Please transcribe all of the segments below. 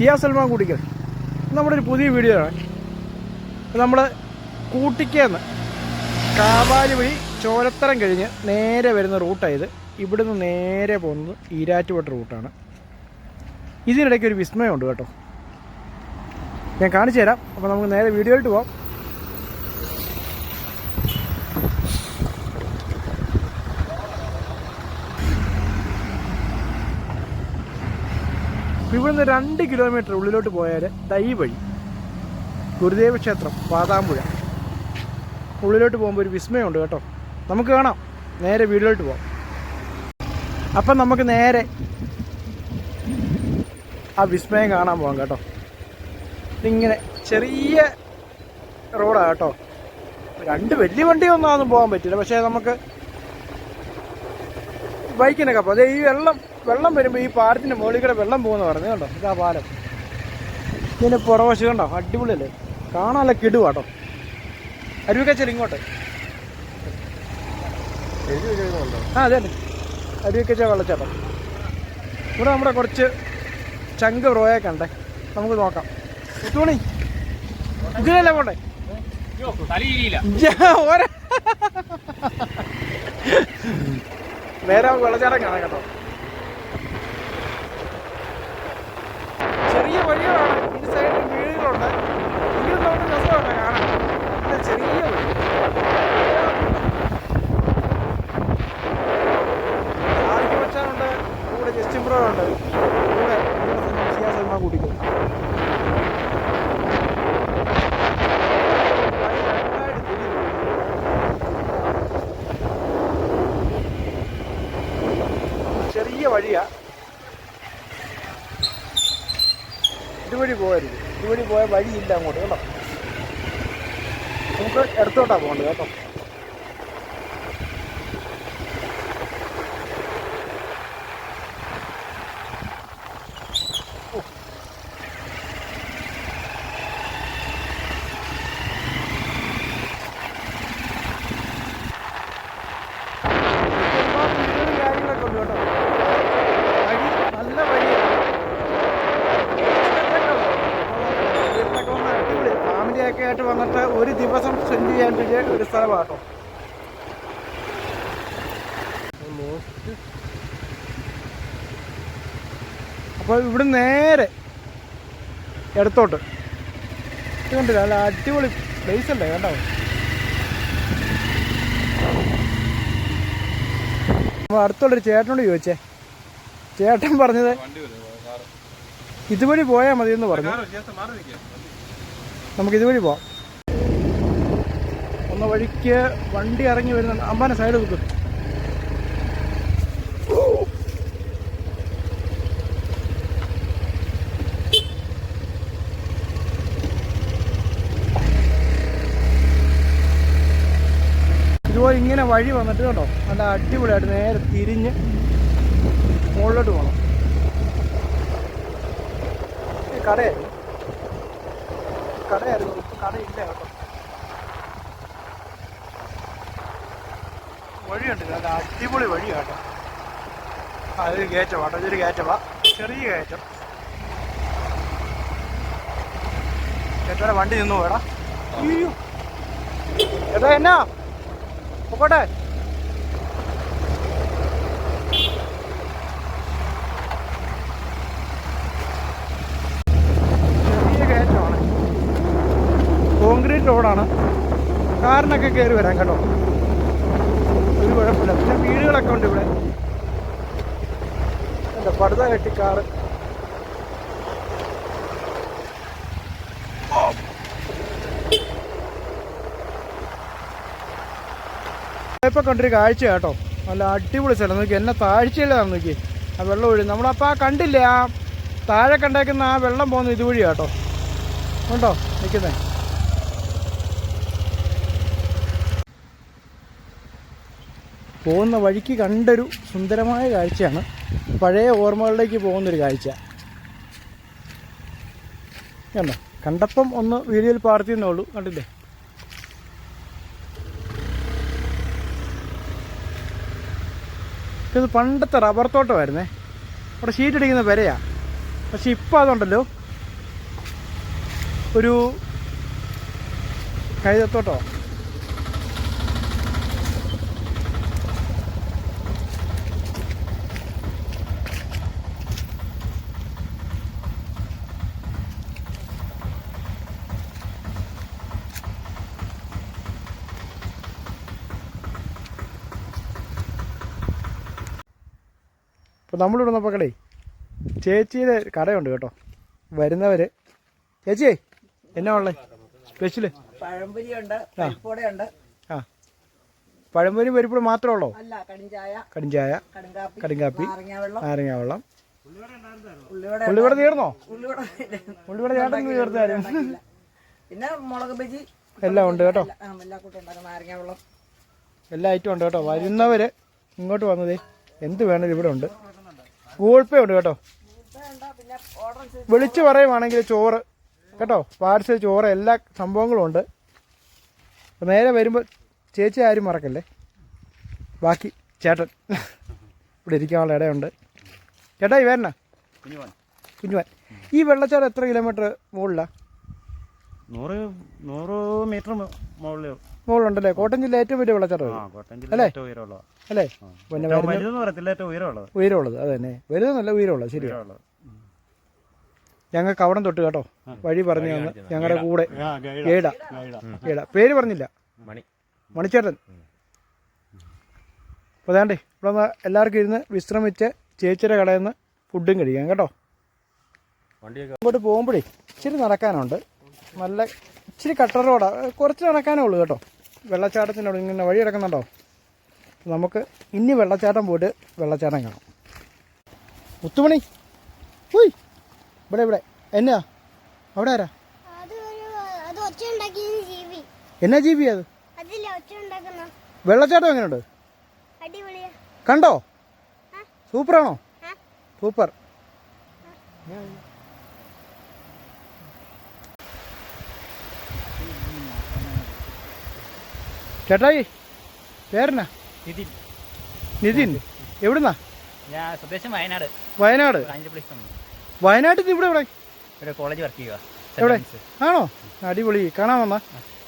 ഷിയാ സൽമാൻ കൂട്ടിക്കൽ. നമ്മുടെ ഒരു പുതിയ വീഡിയോ ആണ്. നമ്മൾ കൂട്ടിക്കന്ന് കാവാലി വഴി ചോലത്തരം കഴിഞ്ഞ് നേരെ വരുന്ന റൂട്ടായത്. ഇവിടുന്ന് നേരെ പോകുന്നത് ഈരാറ്റുപേട്ട റൂട്ടാണ്. ഇതിനിടയ്ക്ക് ഒരു വിസ്മയമുണ്ട് കേട്ടോ, ഞാൻ കാണിച്ചു തരാം. അപ്പോൾ നമുക്ക് നേരെ വീഡിയോയിലോട്ട് പോകാം. ഇവിടുന്ന് 2 കിലോമീറ്റർ ഉള്ളിലോട്ട് പോയാൽ തൈ വഴി ഗുരുദേവ ക്ഷേത്രം പാതാമ്പുഴ ഉള്ളിലോട്ട് പോകുമ്പോൾ ഒരു വിസ്മയമുണ്ട് കേട്ടോ. നമുക്ക് കാണാം, നേരെ വീഡിയോയിലോട്ട് പോകാം. അപ്പം നമുക്ക് നേരെ ആ വിസ്മയം കാണാൻ പോകാം കേട്ടോ. ഇതിങ്ങനെ ചെറിയ റോഡാണ് കേട്ടോ. 2 വലിയ വണ്ടിയൊന്നും പോകാൻ പറ്റില്ല, പക്ഷേ നമുക്ക് ബൈക്കിനൊക്കെ അപ്പോൾ അതേ ഈ വെള്ളം വരുമ്പോൾ ഈ പാലത്തിൻ്റെ മുകളിൽ കൂടെ വെള്ളം പോകുന്ന പറഞ്ഞു കേട്ടോ. ഇതാ പാലം. ഇതിന് പുറവശം കണ്ടോ, അടിപൊളിയല്ലേ, കാണാനല്ല കിടുവാ കേട്ടോ. അരുവിക്കച്ചൽ ഇങ്ങോട്ട് അതെ അരുവിക്കച്ച വെള്ളച്ചാട്ടം. ഇവിടെ നമ്മുടെ കുറച്ച് ചങ്ക് റോയെ കണ്ടേ, നമുക്ക് നോക്കാം. തുണി ഇതിനല്ലേ പോണ്ടേ? നേരെ വെള്ളച്ചാട്ടം കാണാം കേട്ടോ. ചെറിയ വഴികളാണ്, ഈ സൈഡിൽ വീടുകളുണ്ട്. എങ്കിലും നമുക്ക് രസമാണ് കാണാൻ. ചെറിയ വഴി ആർക്കി വെച്ചാലുണ്ട്, കൂടെ ജസ്റ്റിൻ ബ്രോ ഉണ്ട്, കൂടെ ഷിയാ സൽമാൻ കൂട്ടിക്കും. ചെറിയ വഴിയാ, ഇതുവഴി പോകരുത്. ഇതുവഴി പോയ വഴിയില്ല അങ്ങോട്ട് കേട്ടോ. നമുക്ക് ഇടത്തോട്ടാണ് പോകേണ്ടത് കേട്ടോ. കാര്യങ്ങളൊക്കെ ഉണ്ട് കേട്ടോ. വഴി നല്ല വഴിയാണ്. അടിപൊളി ഫാമിലിയൊക്കെ ആയിട്ട് വന്നിട്ട് ഒരു ദിവസം സ്പെൻഡ് ചെയ്യാൻ പറ്റിയ ഒരു സ്ഥലമാണ് കേട്ടോ. അപ്പോൾ ഇവിടെ നേരെ ഇടത്തോട്ട് കണ്ടില്ല, നല്ല അടിപൊളി പ്ലേസ് അല്ലേ കേട്ടോ. നമ്മൾ അടുത്തുള്ളൊരു ചേട്ടനോട് ചോദിച്ചേ, ചേട്ടൻ പറഞ്ഞത് ഇതുവഴി പോയാൽ മതി എന്ന് പറഞ്ഞു. നമുക്ക് ഇതുവഴി പോവാം. ഒന്ന് വഴിക്ക് വണ്ടി ഇറങ്ങി വരുന്നുണ്ട്. അമ്പാനെ സൈഡ് വെക്കും. ഇതുപോലെ ഇങ്ങനെ വഴി വന്നിട്ട് കേട്ടോ, നല്ല അടിപൊളിയായിട്ട് നേരെ തിരിഞ്ഞ് മുകളിലോട്ട് പോകണം. കടയായിരുന്നു ഇപ്പം കടയില്ല കേട്ടോ. വഴിയുണ്ട്, നല്ല അടിപൊളി വഴിയാണ് കേട്ടോ. അതൊരു കയറ്റം കേട്ടോ, ഇതൊരു കയറ്റമാ, ചെറിയ കയറ്റം. ചേട്ടാ വണ്ടി നിന്നു പോയടാ. അയ്യോ ചേട്ടാ എന്നാ പോട്ടെ. കോൺക്രീറ്റ് റോഡാണ്, കാറിനൊക്കെ കയറി വരാം കേട്ടോ, ഒരു കുഴപ്പമില്ല. പിന്നെ വീടുകളൊക്കെ ഉണ്ട് ഇവിടെ. എന്താ പടുത കെട്ടി കാറ്. ഇപ്പം കണ്ടൊരു കാഴ്ച കേട്ടോ, നല്ല അടിപൊളി സ്ഥലം. നോക്കി എന്നെ താഴ്ചയിലാണ് നോക്കി ആ വെള്ളം ഒഴി. നമ്മളപ്പോൾ ആ കണ്ടില്ലേ, ആ താഴെ കണ്ടേക്കുന്ന ആ വെള്ളം പോകുന്നത് ഇതുവഴി കേട്ടോ. ഉണ്ടോ നിൽക്കുന്നേ? പോകുന്ന വഴിക്ക് കണ്ടൊരു സുന്ദരമായ കാഴ്ചയാണ്. പഴയ ഓർമ്മകളിലേക്ക് പോകുന്നൊരു കാഴ്ച കണ്ടോ. കണ്ടപ്പം ഒന്ന് വീഡിയോയിൽ പാർത്തിയെന്നേ ഉള്ളൂ, കണ്ടില്ലേ? ഇത് പണ്ടത്തെ റബ്ബർ തോട്ടമായിരുന്നേ. അവിടെ ഷീറ്റ് അടിക്കുന്ന പെരയാണ്. പക്ഷെ ഇപ്പം അതുണ്ടല്ലോ, ഒരു കൈതത്തോട്ടോ ഇപ്പോൾ നമ്മളിവിടെ വന്നപ്പോൾ കടേ ചേച്ചിയുടെ കടയുണ്ട് കേട്ടോ. വരുന്നവർ ചേച്ചിയേ എന്നാ ഉള്ളത് സ്പെഷ്യല്? പഴംപൊരിയുണ്ട്, പരിപ്പുവടയുണ്ട്. ആ, പഴംപൊരി പരിപ്പുവട മാത്രമേ ഉള്ളോ? അല്ല, കടിഞ്ചായ, കടുങ്കാപ്പി, നാരങ്ങാ വെള്ളം. ഉള്ളിവട തീർന്നോ? ഉള്ളിവട ചേട്ടൻ തീർന്നാലും. പിന്നെ മുളക് ബജി എല്ലാം ഉണ്ട് കേട്ടോ. എല്ലാ കൂട്ടം ഉണ്ടാക്കും. നാരങ്ങ വെള്ളം, എല്ലാ ഐറ്റം ഉണ്ട് കേട്ടോ. വരുന്നവർ ഇങ്ങോട്ട് വന്നതേ എന്ത് വേണേലും ഇവിടെ ഉണ്ട്. ഗൂഗിൾ പേ ഉണ്ട് കേട്ടോ. പിന്നെ ഓർഡർ വിളിച്ച് പറയുവാണെങ്കിൽ ചോറ് കേട്ടോ, പാർസൽ ചോറ് എല്ലാ സംഭവങ്ങളും ഉണ്ട്. അപ്പോൾ നേരെ വരുമ്പോൾ ചേച്ചി ആരും മറക്കല്ലേ. ബാക്കി ചേട്ടൻ ഇവിടെ ഇരിക്കാനുള്ള ഇടയുണ്ട്. ചേട്ടാ ഈ വേരണ കുഞ്ഞുവാൻ. ഈ വെള്ളച്ചാട്ടം എത്ര കിലോമീറ്റർ മുകളിലാണ്? 100 മീറ്റർ മുകളിലുണ്ടല്ലേ? കോട്ടയം ജില്ല ഏറ്റവും വലിയ വെള്ളച്ചാട്ടം അല്ലേ? അല്ലേ? പിന്നെ ഉയരമുള്ളത് അത് തന്നെ. വലുതെന്നല്ല, ഉയരമുള്ളത്. ശരിയാണ്. ഞങ്ങൾക്ക് അവിടം തൊട്ട് കേട്ടോ വഴി പറഞ്ഞു തന്ന് ഞങ്ങളുടെ കൂടെ ഗൈഡാ. പേര് പറഞ്ഞില്ല, മണിച്ചേട്ടൻ. അപ്പോൾ അതാണ്ടേ ഇവിടെ എല്ലാവർക്കും ഇരുന്ന് വിശ്രമിച്ച് ചേച്ചിയുടെ കടയിൽ നിന്ന് ഫുഡും കഴിക്കാം കേട്ടോ. ഇങ്ങോട്ട് പോകുമ്പോഴേ ഇച്ചിരി നടക്കാനുണ്ട്. നല്ല ഇച്ചിരി കട്ടർ റോഡാണ്, കുറച്ച് നടക്കാനേ ഉള്ളൂ കേട്ടോ. വെള്ളച്ചാട്ടത്തിനോട് ഇങ്ങനെ വഴി കിടക്കുന്നുണ്ടോ? നമുക്ക് ഇനി വെള്ളച്ചാട്ടം പോയിട്ട് വെള്ളച്ചാട്ടം കാണാം. മുത്തുമണി ഉയ് ഇവിടെ എന്നാ അവിടെ ആരാ? എന്നാ ജീവി അത്? വെള്ളച്ചാട്ടം എങ്ങനെയുണ്ട്? കണ്ടോ? സൂപ്പറാണോ? സൂപ്പർ. ചേട്ടായി പേരെന്നാ? നിതിൻ. എവിടുന്നാ? വയനാട്. വയനാട്ടിൽ ഇവിടെ എവിടെ? കോളേജ് വർക്ക് ചെയ്യുക. എവിടെ ആണോ? അടിപൊളി. കാണാൻ വന്നാ?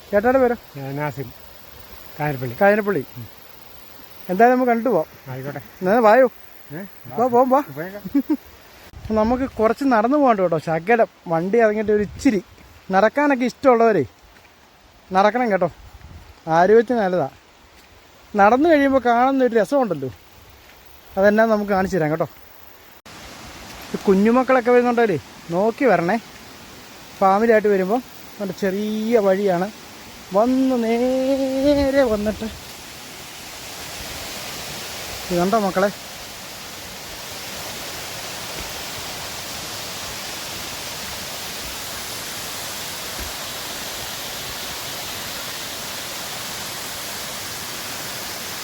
ചേട്ടായുടെ പേരോ? നാസിം, കാഞ്ഞിരപ്പള്ളി. എന്തായാലും നമുക്ക് കണ്ടു പോവാം. ആയിക്കോട്ടെ, എന്നാ വായോ. വാ. നമുക്ക് കുറച്ച് നടന്നു പോകണ്ട കേട്ടോ. ശകലം വണ്ടി ഇറങ്ങിയിട്ട് ഒരു ഇച്ചിരി നടക്കാനൊക്കെ ഇഷ്ടമുള്ളവരെ നടക്കണം കേട്ടോ. ആരോഗ്യത്തിന് നല്ലതാ. നടന്നു കഴിയുമ്പോൾ കാണുന്നൊരു രസമുണ്ടല്ലോ, അതെന്നാ നമുക്ക് കാണിച്ചു തരാം കേട്ടോ. കുഞ്ഞുമക്കളൊക്കെ വരുന്നുണ്ടല്ലേ, നോക്കി വരണേ. ഫാമിലിയായിട്ട് വരുമ്പോൾ നല്ല ചെറിയ വഴിയാണ്. വന്ന് നേരെ വന്നിട്ട് ഇതുണ്ടോ മക്കളെ?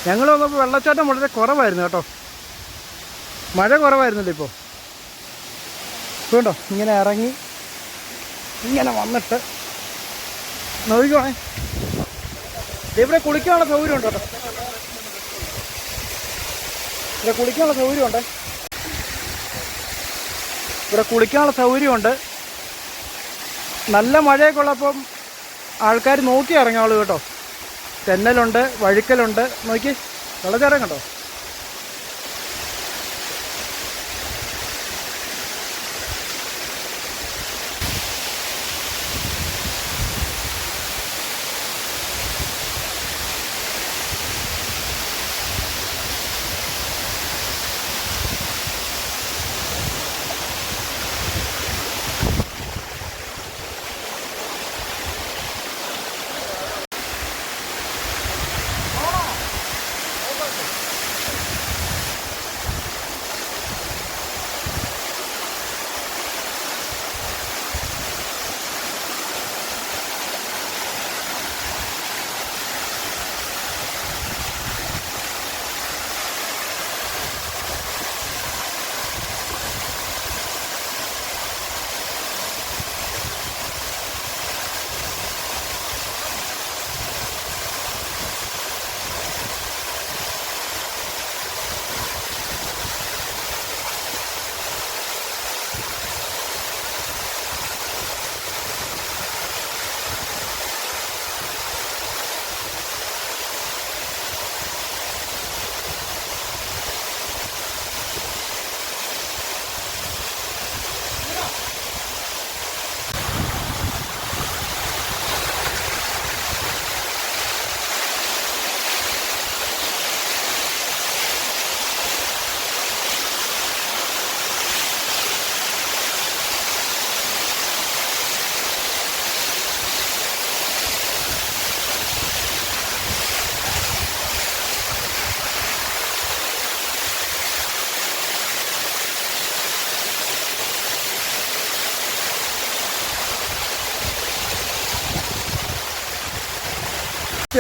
ഞങ്ങൾ വന്നപ്പോൾ വെള്ളച്ചാട്ടം വളരെ കുറവായിരുന്നു കേട്ടോ. മഴ കുറവായിരുന്നല്ലോ. ഇപ്പോൾ വേണ്ടോ ഇങ്ങനെ ഇറങ്ങി ഇങ്ങനെ വന്നിട്ട് നോക്കിക്കോണേ. ഇവിടെ കുളിക്കാനുള്ള സൗകര്യമുണ്ട് കേട്ടോ. ഇവിടെ കുളിക്കാനുള്ള സൗകര്യമുണ്ട്. നല്ല മഴയൊക്കെ ഉള്ളപ്പം ആൾക്കാർ നോക്കി ഇറങ്ങാവുള്ളൂ കേട്ടോ. തെന്നലുണ്ട്, വഴുക്കലുണ്ട്. നോക്കി വെള്ളച്ചാട്ടം കണ്ടോ?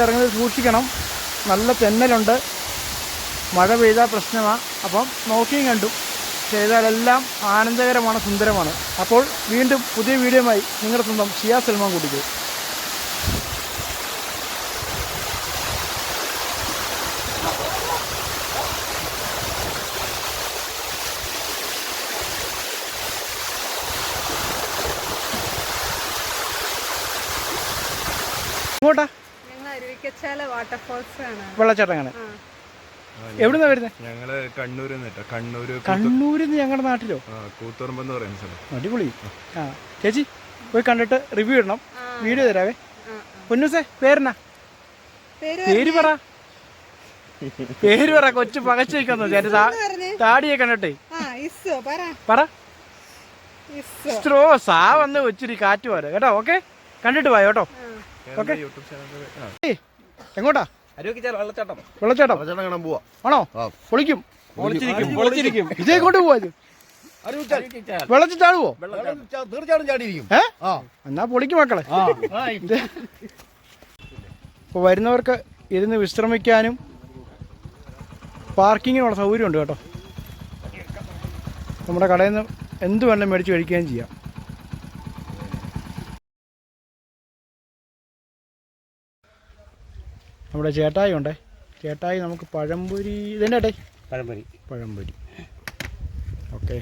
ഇറങ്ങുന്നത് സൂക്ഷിക്കണം. നല്ല തെന്നലുണ്ട്, മഴ പെയ്താൽ പ്രശ്നമാണ്. അപ്പം നോക്കിയും കണ്ടും ചെയ്താലെല്ലാം ആനന്ദകരമാണ്, സുന്ദരമാണ്. അപ്പോൾ വീണ്ടും പുതിയ വീഡിയോയുമായി നിങ്ങളുടെ സ്വന്തം ഷിയാസ് സൽമാൻ കൂട്ടിക്കോ. ഇങ്ങോട്ടാ അരുവിക്കച്ചാല വാട്ടർഫോൾസ് ആണ്. വെള്ളച്ചാട്ടമാണ്. എവിടുന്നാ വരുന്നത്? ഞങ്ങള് കണ്ണൂരിൽ നിന്ന്. കണ്ണൂരിൽ നിന്ന് ഞങ്ങളുടെ നാട്ടിലോ? കൂത്തുറമ്പെന്ന് പറയുന്ന സ്ഥലം. അടിപൊളി. ആ ചേച്ചി പോയി കണ്ടിട്ട് റിവ്യൂ ഇടണം, വീഡിയോ തരാവേ. പൊന്നൂസേ പേരെന്നാ? പേര് പറ, പേര് പറ. കൊച്ചു പകച്ചു വയ്ക്കുന്നു ചേട്ടൻ താടിയെ കണ്ടിട്ടേ. പറ. സ്ട്രോ സാ വന്ന് വെച്ചിരി കാറ്റ് പോലെ കേട്ടോ. ഓക്കെ, കണ്ടിട്ട് പോയോ കേട്ടോ. ഓക്കെ, എങ്ങോട്ടാ? വെള്ളച്ചാട്ടം കാണാൻ പോവാ. ആണോ? പൊളിക്കും. ഇതേ കൊണ്ട് പോവാ. വെള്ളത്തിൽ ചാടുവോ? തീർച്ചയായിട്ടും ചാടിയിരിക്കും. എന്നാ പൊളിക്കും മക്കളെ. ഇപ്പോൾ വരുന്നവർക്ക് ഇരുന്ന് വിശ്രമിക്കാനും പാർക്കിങ്ങിനുള്ള സൗകര്യമുണ്ട് കേട്ടോ. നമ്മുടെ കടയിൽ നിന്ന് എന്ത് വേണമെങ്കിലും മേടിച്ച് കഴിക്കുകയും ചെയ്യാം. നമ്മുടെ ചേട്ടായി ഉണ്ടേ. ചേട്ടായി നമുക്ക് പഴംപൊരി, ഇതെന്നെ ഏട്ടേ? പഴംപൊരി. ഓക്കെ.